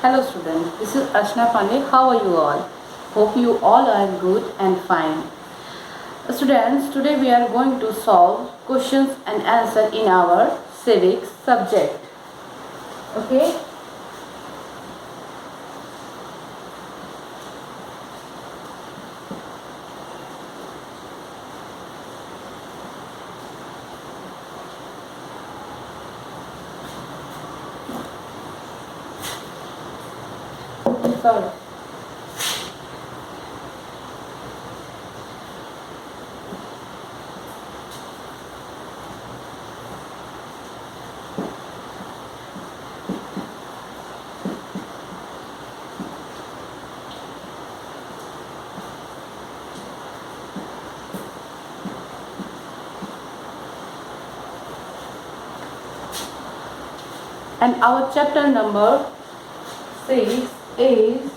Hello students, this is Archana Pandey. How are you all? Hope you all are good and fine. Students, today we are going to solve questions and answer in our civics subject. Okay? Sorry. And our chapter number 6 is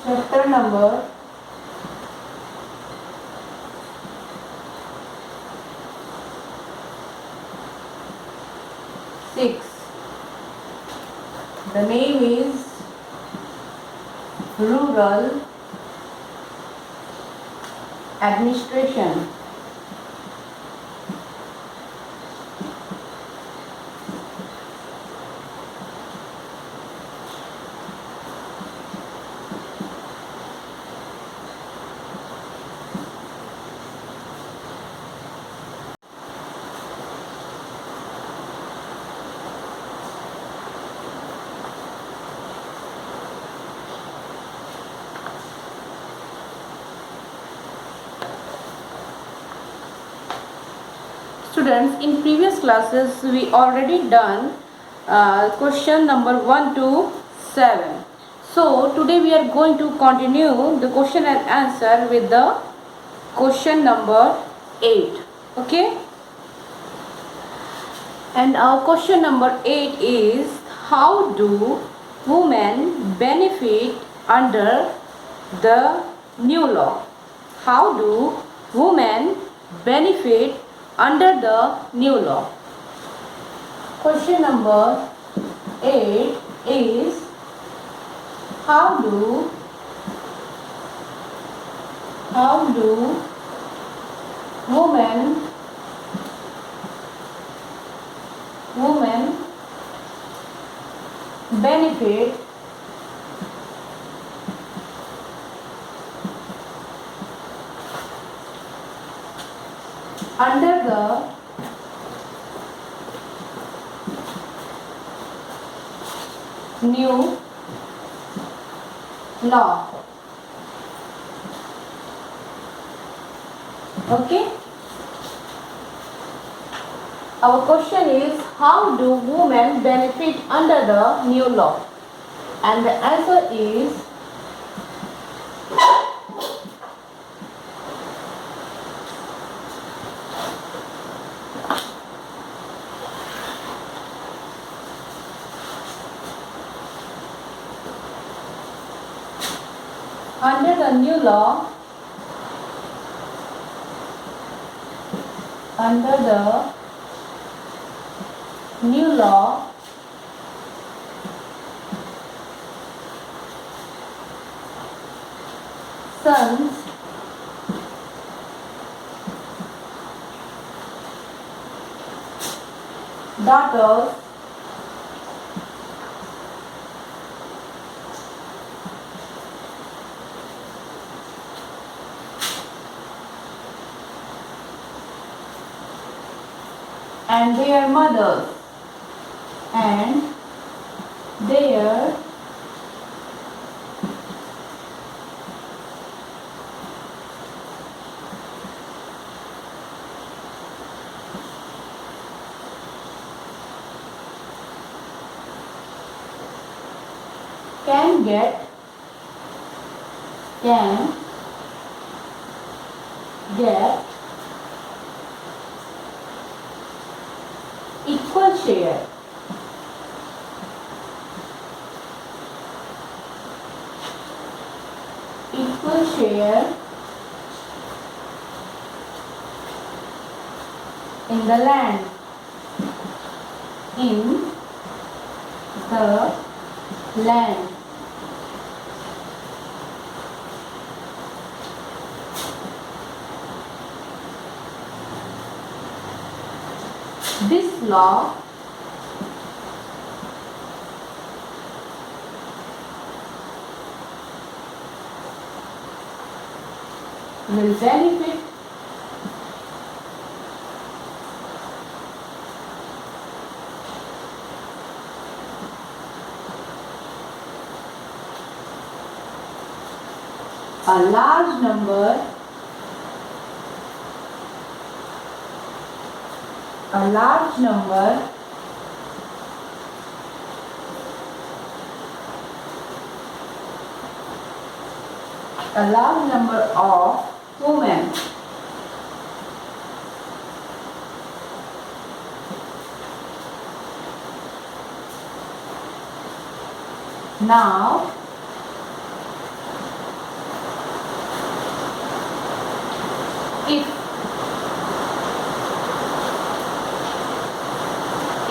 chapter number 6. The name is Rural Administration. Students, in previous classes we already done question number 1 to 7. So today we are going to continue the question and answer with the question number 8. Okay? And our question number 8 is, how do women benefit under the new law? How do women benefit under the new law? Question number 8 is, how do women benefit under the new law? Okay? Our question is, how do women benefit under the new law? And the answer is, under the new law, sons daughters and their mothers can get equal share in the land, in the land. This law will benefit a large number a large number of women. Now, if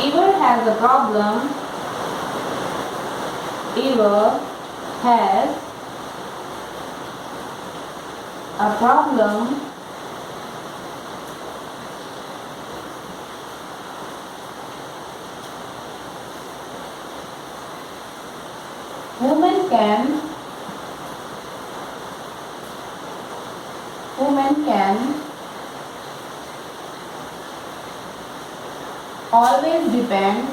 Eva has a problem, Eva has a problem women can always depend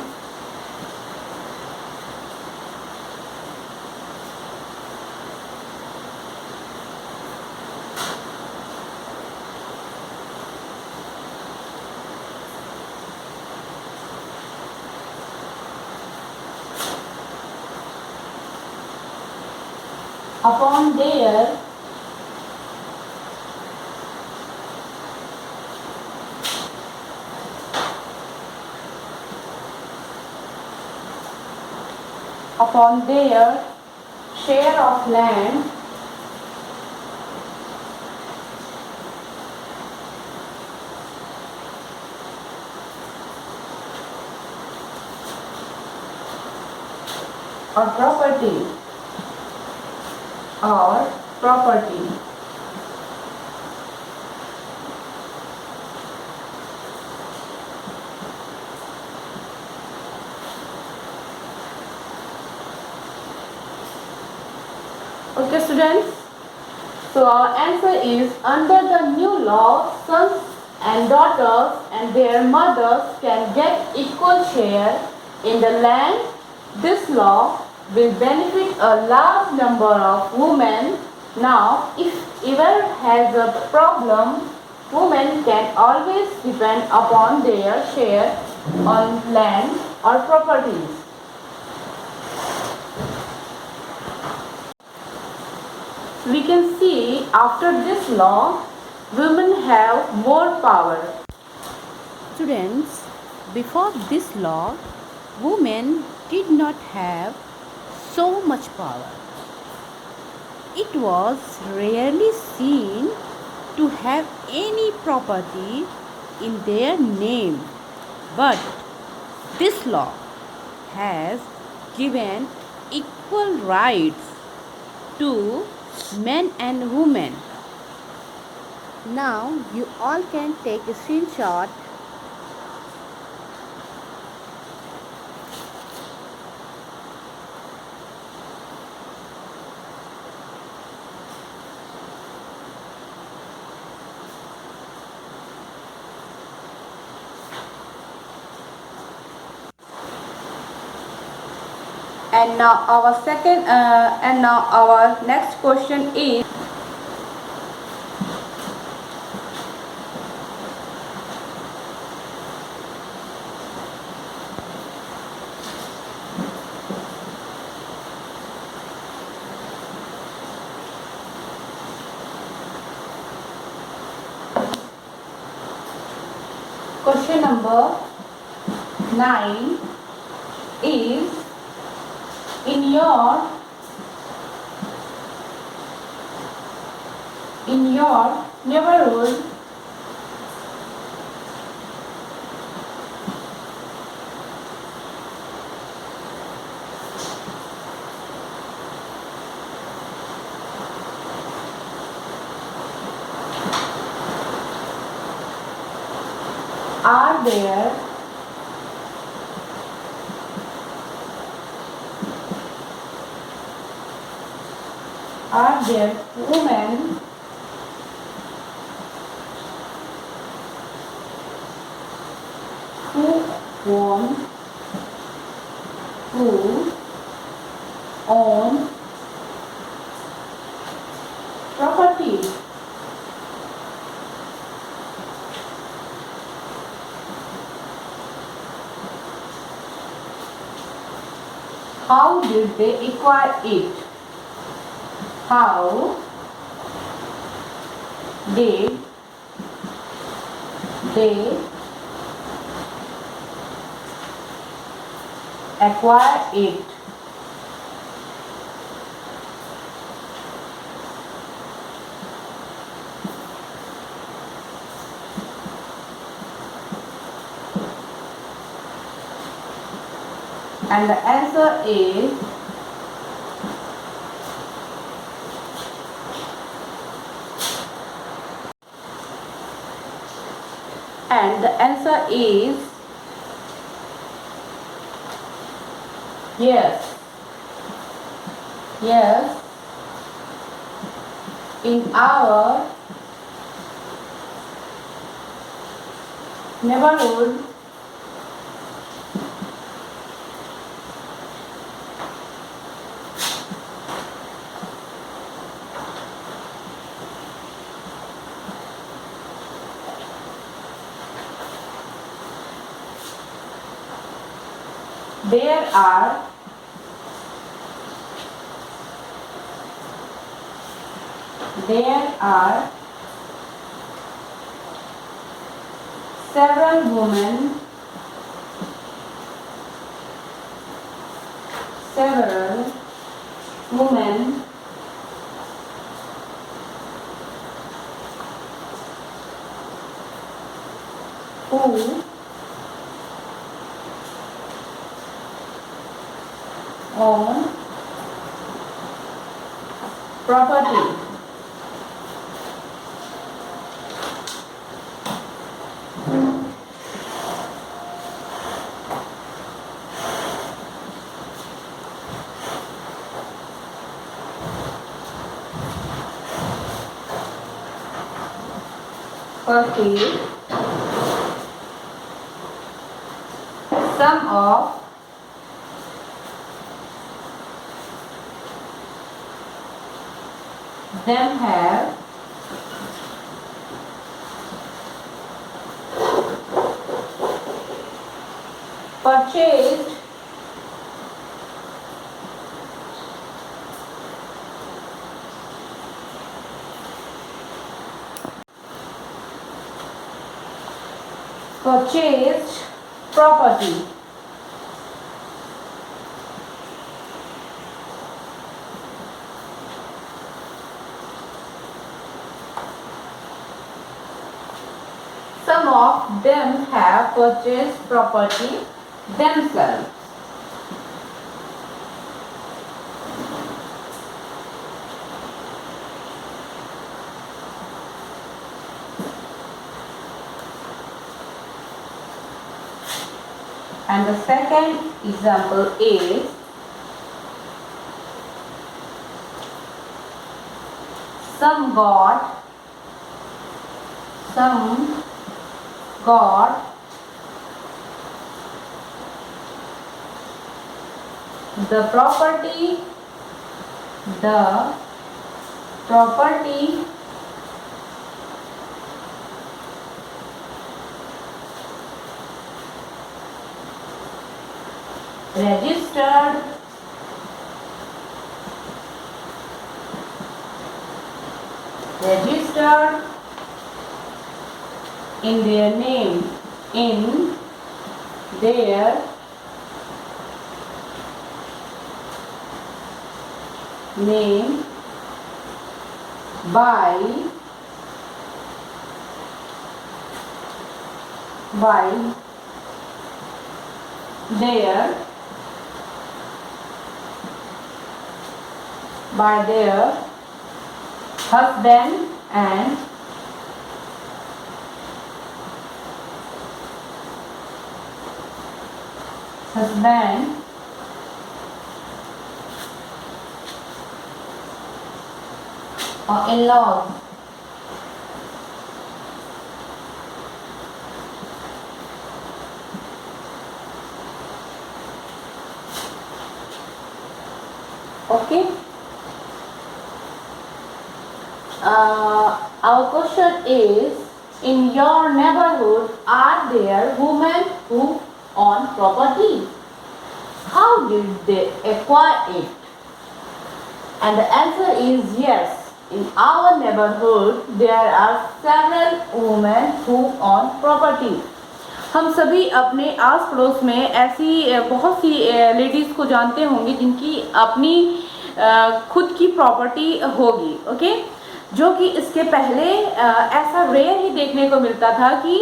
upon their share of land or property. Okay, students. So our answer is, under the new law, sons and daughters and their mothers can get equal share in the land. This law will benefit a large number of women. Now, if ever has a problem, women can always depend upon their share on land or properties. We can see after this law, women have more power. Students, before this law, women did not have so much power. It was rarely seen to have any property in their name. But this law has given equal rights to men and women. Now you all can take a screenshot. And now our next question is, question number 9 is, in your neighborhood, Are there women who own property? How did they acquire it? How did they acquire it? And the answer is yes. Yes. In our neighborhood, there are several women who own property. First is some of them have purchased property. Some of them have purchased property themselves. And the second example is some got the property registered in their name by their husband and husband or in-laws. Okay. Our question is, in your neighborhood, are there women who own property? How did they acquire it? And the answer is yes. In our neighborhood, there are several women who own property. हम सभी अपने आस पड़ोस में ऐसी बहुत सी ladies को जानते होंगे जिनकी अपनी खुद की प्रॉपर्टी होगी, ओके। जो कि इसके पहले ऐसा रेयर ही देखने को मिलता था कि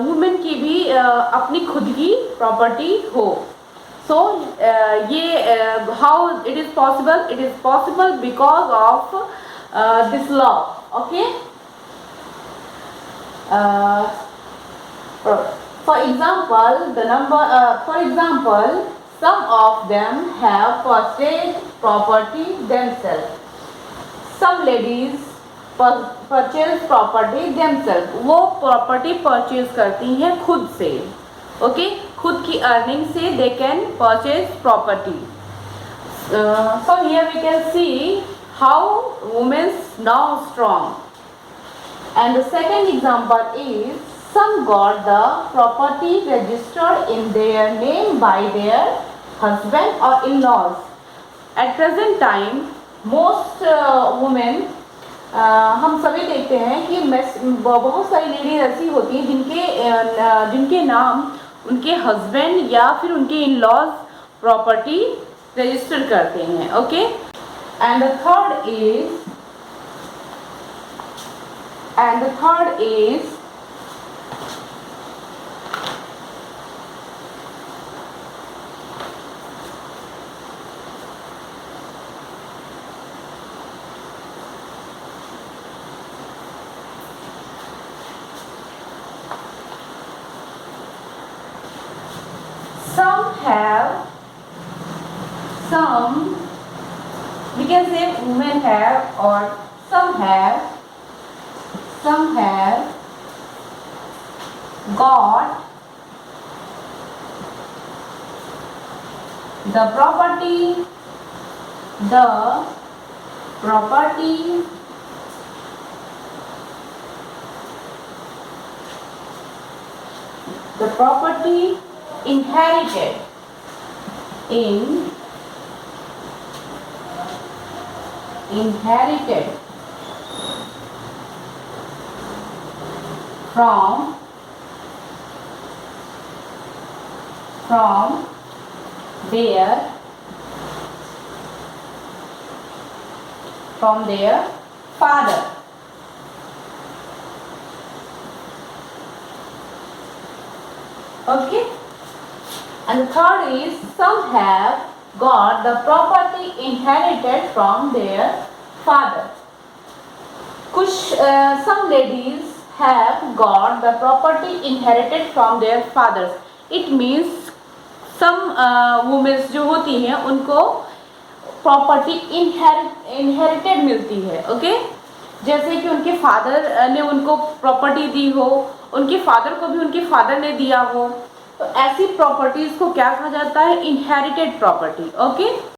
वुमेन की भी अपनी खुद की प्रॉपर्टी हो। सो ये how it is possible? It is possible because of this law, okay. For example, some of them have purchased property themselves. Some ladies purchase property themselves. वो प्रॉपर्टी परचेज करती हैं खुद से, ओके। खुद की अर्निंग से they can purchase property. So here we can see how women now strong. And the second example is, some got the property registered in their name by their husband or in-laws. At present time, most women हम सभी देखते हैं कि बहुत सारी ladies ऐसी होती हैं जिनके नाम उनके हस्बैंड या फिर उनके इन-लॉज प्रॉपर्टी रजिस्टर करते हैं, okay. And the third is we can say women have, or some have got the property inherited from their father. Okay. And the third is, some have got the property inherited from their father. Some ladies have got the property inherited from their fathers. It means some women जो होती हैं उनको property inherited मिलती है, okay. जैसे कि उनके father ने उनको प्रॉपर्टी दी हो, उनके फादर को भी उनके फादर ने दिया हो, तो ऐसी प्रॉपर्टीज को क्या कहा जाता है? Inherited property, okay.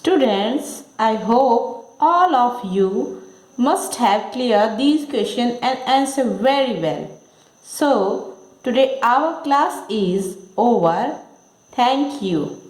Students, I hope all of you must have cleared these questions and answer very well. So, today our class is over. Thank you.